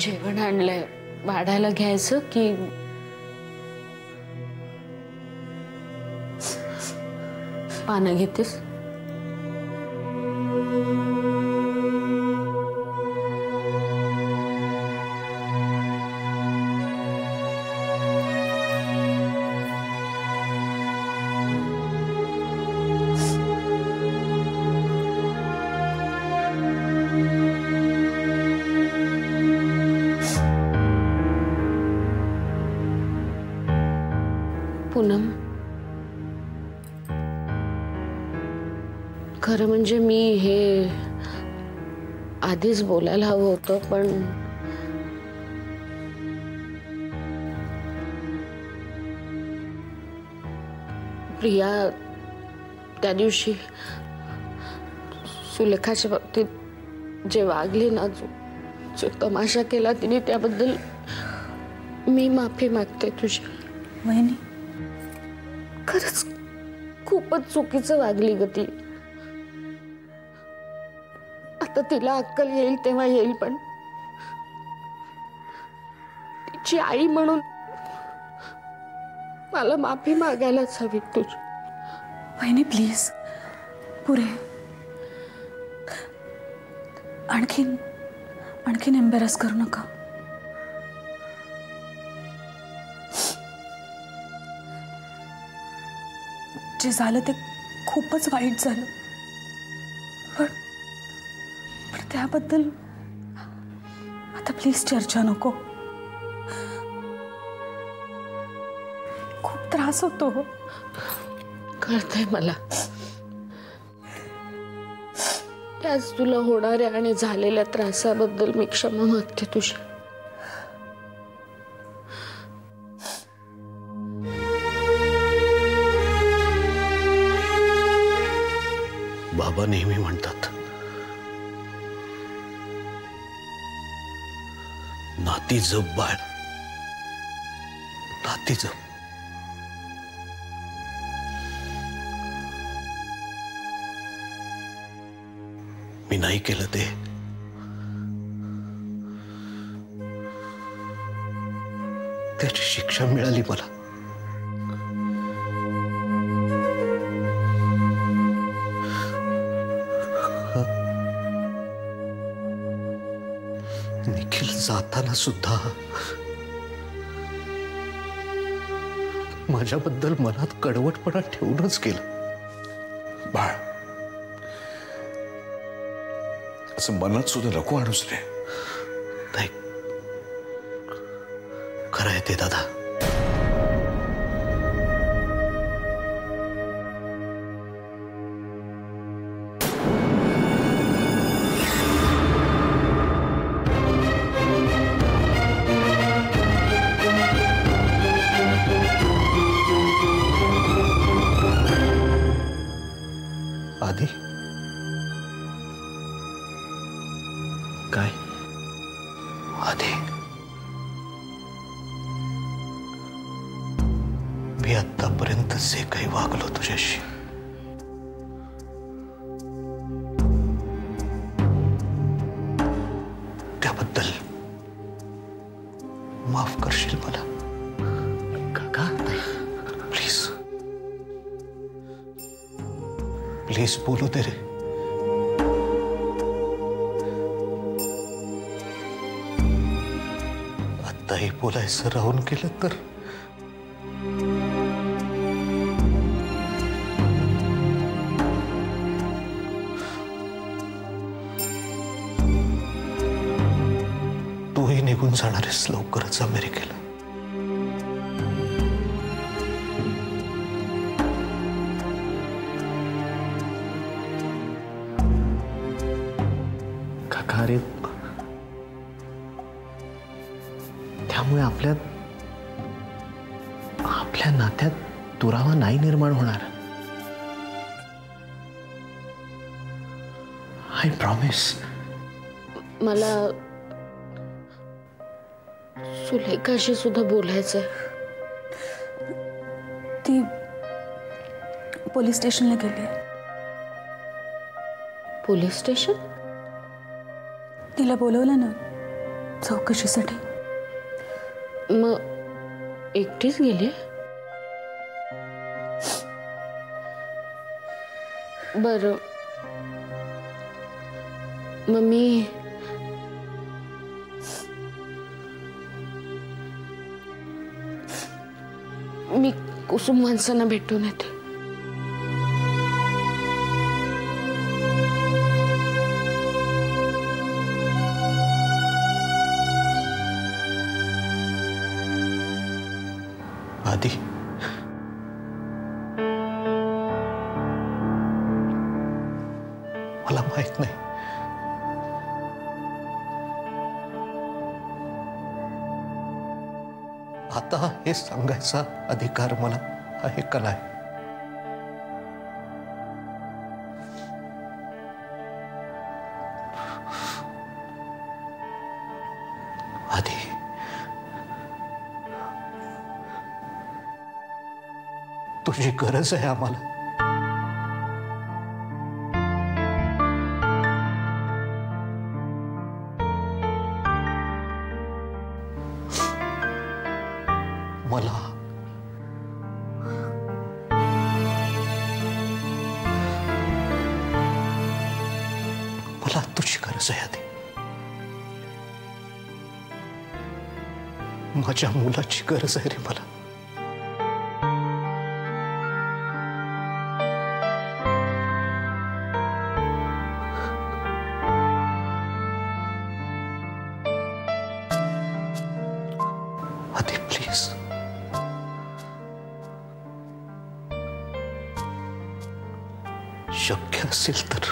जेवण आणलंय, वाढायला घ्यायचं की? पानं घेतेस? पूनम, खरं म्हणजे मी हे आधीच बोलायला हवं होतं, पण प्रिया त्या दिवशी सुलेखाच्या बाबतीत जे वागली ना, जो तमाशा केला तिने, त्याबद्दल मी माफी मागते तुझी. वहिनी, खरंच खूपच चुकीचं वागली ग ती. आता तिला अक्कल येईल तेव्हा येईल, पण तिची आई म्हणून मला माफी मागायलाच हवी तुझी. वहिनी प्लीज, पुरे आणखीन एम्बॅरस करू नका. जे झालं ते खूपच वाईट झालं, पण त्याबद्दल आता प्लीज चर्चा नको. खूप त्रास होतो. कळतंय मला. त्याच तुला होणाऱ्या आणि झालेल्या त्रासाबद्दल मी क्षमा मागते तुझी. बाबा नेहमी म्हणतात, नाती जप बाळ, नाती जप. मी नाही केलं ते. त्याची शिक्षा मिळाली मला. निखिल जाताना सुद्धा माझ्याबद्दल मनात कडवटपणा ठेवूनच गेलं. बाळ, असं मनात सुद्धा नको आणूस रे. नाही, खरं आहे ते दादा. आधी काय? आधी मी आतापर्यंत जे काही वागलो तुझ्याशी, त्याबद्दल माफ करशील मला? काका प्लीज, प्लीज बोलू दे रे. आत्ताही बोलायचं राहून गेलं तर तूही निघून जाणार आहेस लवकरच अमेरिकेला. काका, अरे त्यामुळे आपल्या नात्यात दुरावा नाही निर्माण होणार. I promise. मला सुलेखाशी सुद्धा बोलायचंय. ती पोलीस स्टेशनला गेली. Police station? तिला बोलवलं ना, चौकशीसाठी. मग एकटीच गेली? बरं, मग मी कुसुम माणसांना भेटून येते. आधी मला माहित नाही आता हे सांगायचा अधिकार मला आहे का नाही. आधी तुझी गरज आहे आम्हाला. मला तुझी गरज आहे आधी. माझ्या मुलाची गरज आहे रे मला. आधी प्लीज शक्य असेल तर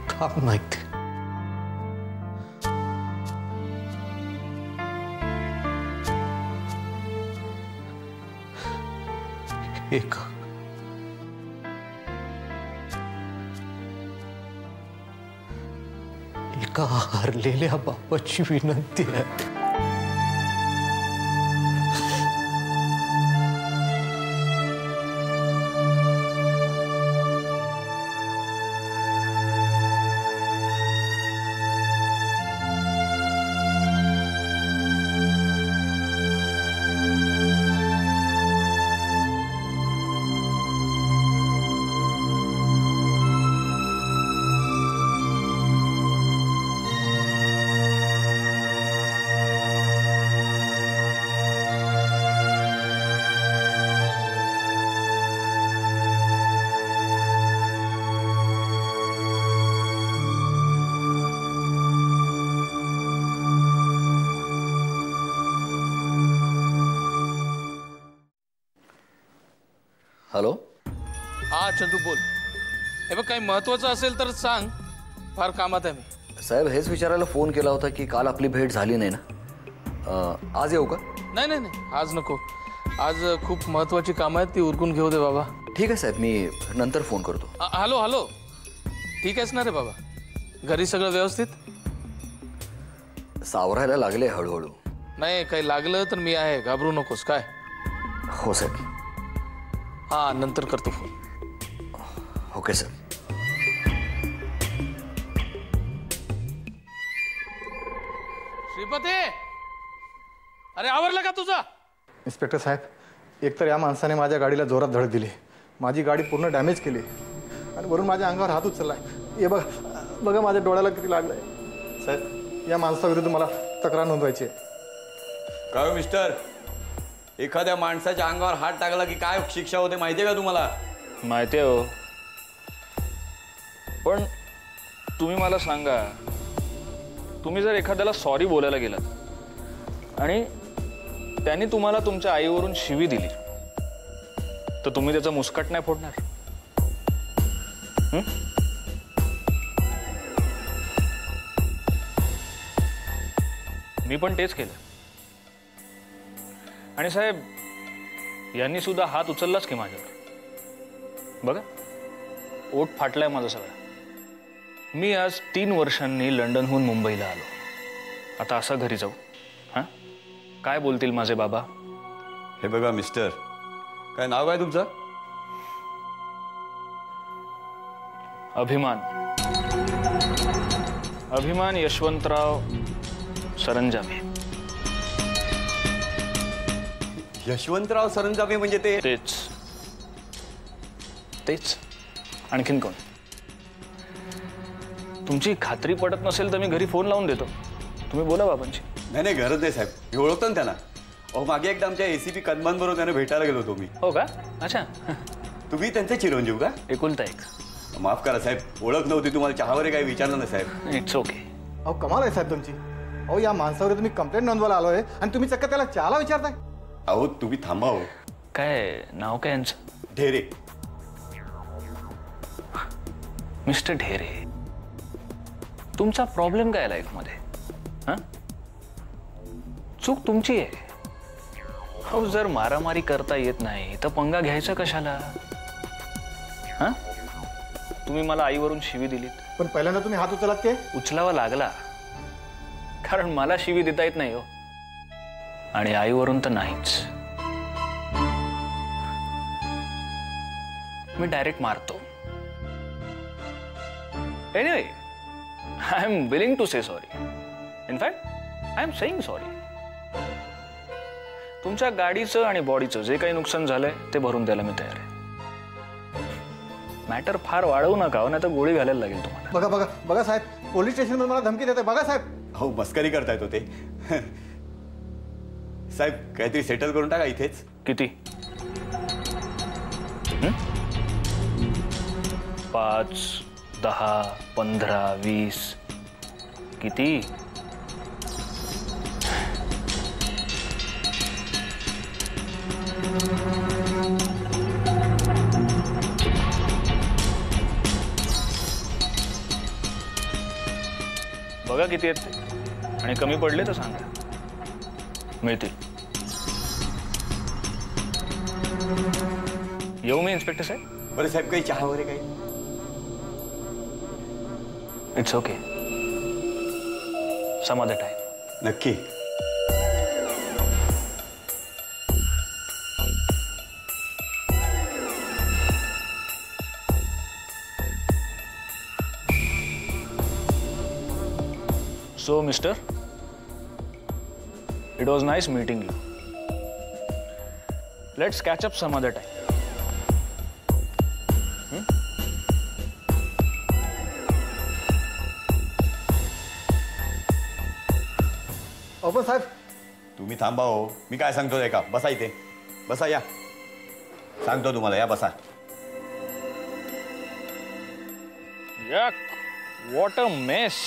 थांब. नाही ते एका हरलेल्या बापाची विनंती आहे. हॅलो. हा चंदू बोल. हे बघ काही महत्वाचं असेल तर सांग, फार कामात आहे मी. साहेब हेच विचारायला फोन केला होता की काल आपली भेट झाली नाही ना, आज येऊ का? नाही नाही नाही आज नको. आज खूप महत्वाची कामं आहेत, ती उरकून घेऊ दे बाबा. ठीक आहे साहेब, मी नंतर फोन करतो. Hello hello. ठीक आहेस ना रे बाबा? घरी सगळं व्यवस्थित? सावरायला लागले हळूहळू. नाही काही लागलं तर मी आहे, घाबरू नकोस. काय? हो साहेब. हा नंतर करतो फोन. Okay sir. श्रीपती, अरे आवरलं का तुझं? इन्स्पेक्टर साहेब, एकतर या माणसाने माझ्या गाडीला जोरात धडक दिली, माझी गाडी पूर्ण डॅमेज केली आणि वरून माझ्या अंगावर हात उचललाय. हे बघा माझ्या डोळ्याला किती लागलंय. साहेब या माणसाविरुद्ध मला तक्रार नोंदवायची आहे. काय मिस्टर, एखाद्या माणसाच्या अंगावर हात टाकला की काय शिक्षा होते माहिती आहे का तुम्हाला? माहिती आहे हो, पण तुम्ही मला सांगा, तुम्ही जर एखाद्याला सॉरी बोलायला गेलात आणि त्यांनी तुम्हाला तुमच्या आईवरून शिवी दिली तर तुम्ही त्याचा मुस्कट नाही फोडणार? मी पण तेच केलं. आणि साहेब यांनी सुद्धा हात उचललाच की माझ्यावर. बघा ओठ फाटलाय माझा सगळा. मी आज 3 वर्षांनी लंडनहून मुंबईला आलो. आता असा घरी जाऊ? हां काय बोलतील माझे बाबा? हे बघा मिस्टर, काय नाव आहे तुमचं? अभिमान. अभिमान यशवंतराव सरंजामे. यशवंतराव सरंजामे म्हणजे ते? तेच तेच. आणखीन कोण? तुमची खात्री पटत नसेल तर मी घरी फोन लावून देतो, तुम्ही बोला बाबांची. नाही नाही, गरज नाही साहेब, मी ओळखतो ना त्यांना. अहो मागे एकदा आमच्या ACP कदमांबरोबर त्यांना भेटायला गेलो होतो मी. हो का? अच्छा. तुम्ही त्यांचे चिरंजीव का? एकुलता एक. माफ करा साहेब, ओळख नव्हती. तुम्हाला चहावर काही विचारलं नाही साहेब. It's okay. अहो कमाल आहे साहेब तुमची. अहो या माणसावर तुम्ही कंप्लेंट नोंदवायला आलोय आणि तुम्ही चक्क त्याला चहाला विचारताय. अहो तुम्ही थांबा हो. काय नाव काय यांचं? ढेरे. मिस्टर ढेरे, तुमचा प्रॉब्लेम काय लाईफमध्ये? हां, चूक तुमची आहे. हो, जर मारामारी करता येत नाही तर पंगा घ्यायचा कशाला? हां, तुम्ही मला आईवरून शिवी दिलीत. पण पहिल्यांदा तुम्ही हात उचलात ते उचलावा लागला कारण मला शिवी देता येत नाही हो, आणि आईवरून तर नाहीच. मी डायरेक्ट मारतो. Anyway, I am willing to say sorry. In fact I am saying sorry. तुमच्या गाडीचं आणि बॉडीचं जे काही नुकसान झालंय ते भरून द्यायला मी तयार आहे. मॅटर फार वाढवू नका हो, नाही तर गोळी घालायला लागेल तुम्हाला. बघा बघा बघा साहेब, पोलीस स्टेशनमध्ये मला धमकी देते. बघा साहेब. हो, मस्करी करतायत होते साहेब. काहीतरी सेटल करून टाका इथेच. किती? 5, 10, 15, 20 किती? बघा किती आहेत ते, आणि कमी पडले तर सांगा, मिळतील. येऊ मी इन्स्पेक्टर साहेब? बरं साहेब, काही चहा वगैरे काही? It's okay, some other time. नक्की. So, mister, it was nice meeting you. Let's catch up some other time. अहो साहेब, तुम्ही थांबा हो. मी काय सांगतो ऐका. बसा इथे, बसा. या, सांगतो तुम्हाला. या, बसा. Yuck, what a mess.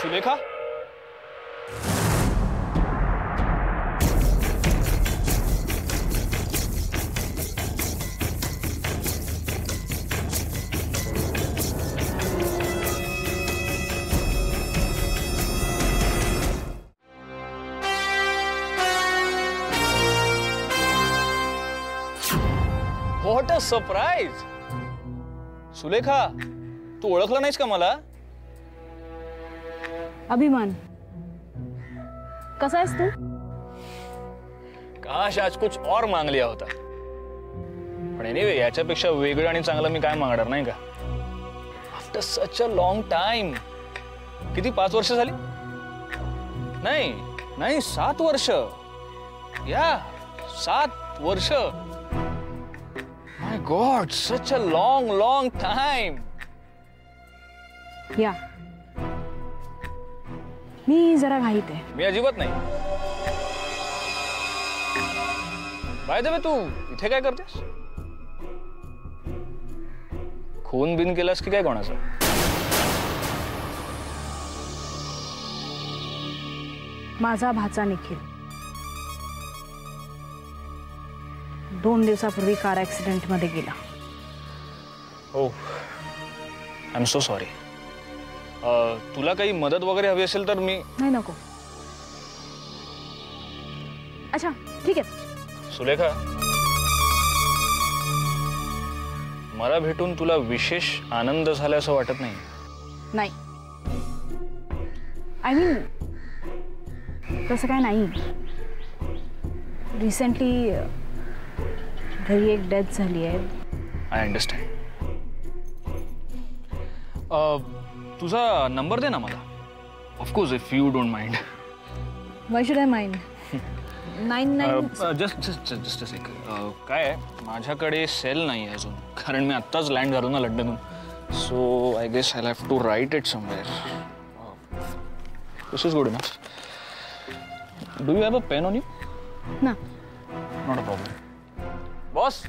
Sulekha, what a surprise. Sulekha, तू ओळखलं नाहीस का मला? अभिमान, कसा आहेस तू? काश आज कुछ और मांग लिया होता. पण एनिवे, याच्यापेक्षा वेगळं आणि चांगलं मी काय मागणार, नाही का? After such a long time. किती, 5 वर्ष झाली? नाही नाही, 7 वर्ष. या, 7 वर्ष. My god, such a long long time. Yeah, मी जरा घाईत आहे. मी अजिबात नाही. बाय द वे, तू इथे काय करतेस? खून बिन केलास की काय कोणाचा? माझा भाचा निखिल 2 दिवसापूर्वी कार ऍक्सिडेंट मध्ये गेला. हो, आय एम सो सॉरी. तुला काही मदत वगैरे हवी असेल तर मी. नाही, नको. अच्छा, ठीक आहे. सुलेखा, मला भेटून तुला विशेष आनंद झाला असं वाटत नाही? नाही, आय मीन तसं काय नाही. रिसेंटली घरी एक डेथ झाली आहे. I understand. तुझा नंबर दे ना मला. Of course if you don't mind. Why should I mind? 99 just एक काय आहे, माझ्याकडे सेल नाही आहे अजून, कारण मी आत्ताच लँड झालो ना लंडनहून. So I guess I have to write it somewhere. This is good enough. Do you have a pen on you? ना. Not a problem. बॉस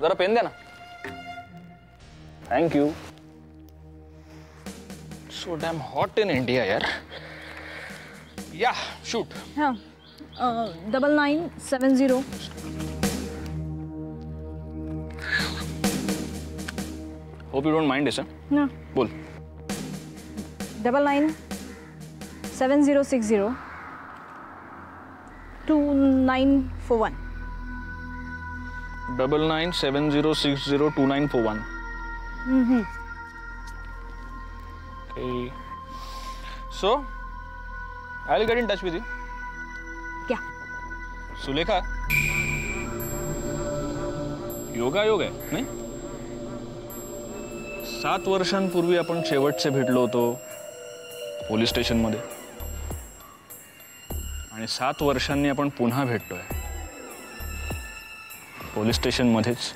जरा पेन द्या ना. Thank you. So damn hot in India यार. Yeah shoot. हां 9970. Hope you don't mind this. ना. बोल. 997060 2941. 9970602941. Okay. So, I'll get in touch with you. क्या? सुलेखा, योगा योग आहे नाही? 7 वर्षांपूर्वी आपण शेवटचे भेटलो होतो पोलीस स्टेशनमध्ये, आणि 7 वर्षांनी आपण पुन्हा भेटतोय पोलीस स्टेशनमध्येच.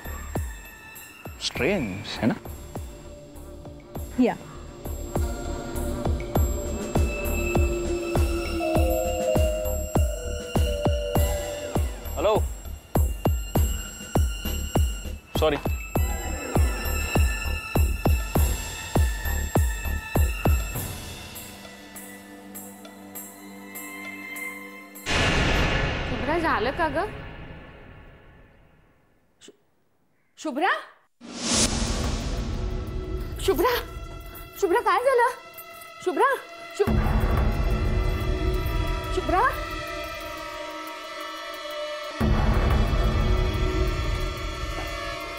स्ट्रेंज है ना? या. हॅलो. सॉरी. शुभ्रा झालं का ग? शुभ्रा शुभ्रा शुभ्रा काय झालं? शुभ्रा शुभ्रा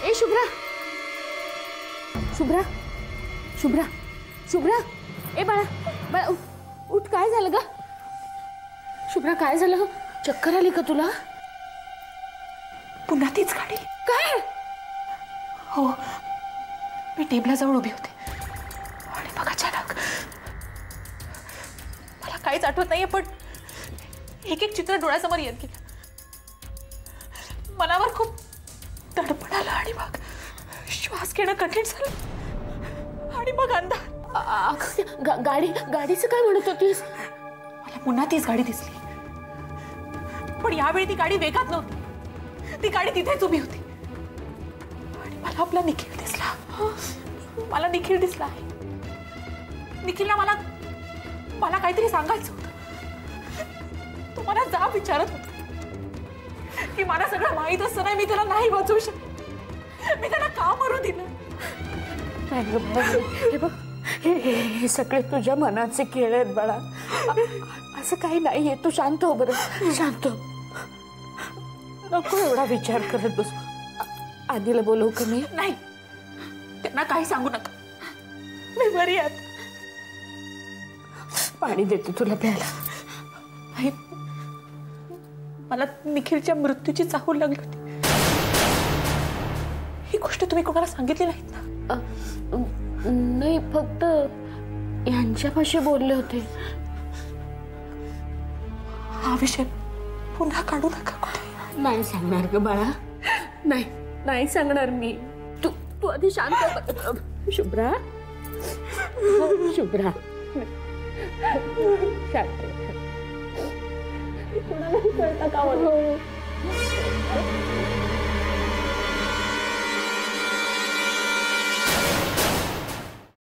ए शुभ्रा शुभ्रा शुभ्रा शुभ्रा ए बाळा बाळा उठ. काय झालं ग? शुभ्रा काय झालं? चक्कर आली का तुला? पुन्हा तीच गाडी. काय? हो, मी टेबलाजवळ उभी होते आणि मग अचानक मला काहीच आठवत नाहीये, पण एक एक चित्र डोळ्यासमोर येत गेलं. मनावर खूप दडपण आलं आणि मग श्वास घेणं कठीण झालं आणि मग अंधार. गाडीचं काय म्हणत होतीस? मला पुन्हा तीच गाडी दिसली, पण यावेळी ती गाडी वेगात नव्हती. ती गाडी तिथेच उभी होती आणि मला आपला निखिल दिसला. मला निखिल दिसला आहे. निखिलला मला काहीतरी सांगायचं होतं. तो मला जाब विचारत होता की मला सगळं माहीत असताना मी त्याला नाही वाचवू शकत. मी त्याला का मरू दिलं? हे बघ, हे सगळे तुझ्या मनाचे खेळ आहेत बाळा. असं काही नाहीये. तू शांत हो बरं. शांत हो. नको एवढा विचार करत बस. आधीला बोलवू का मी? नाही, त्यांना काही सांगू नका. मी बरी आहे. पाणी देते तुला प्यायला. मला निखिलच्या मृत्यूची चाहूल लागली होती. ही गोष्ट तुम्ही कोणाला सांगितली नाहीत ना? नाही, फक्त यांच्यापाशी बोलले होते. हा विषय पुन्हा काढू नका. नाही सांगणार ग बाळा. नाही सांगणार मी. तू आधी शांत हो. शुभ्रा शुभ्रा शांत.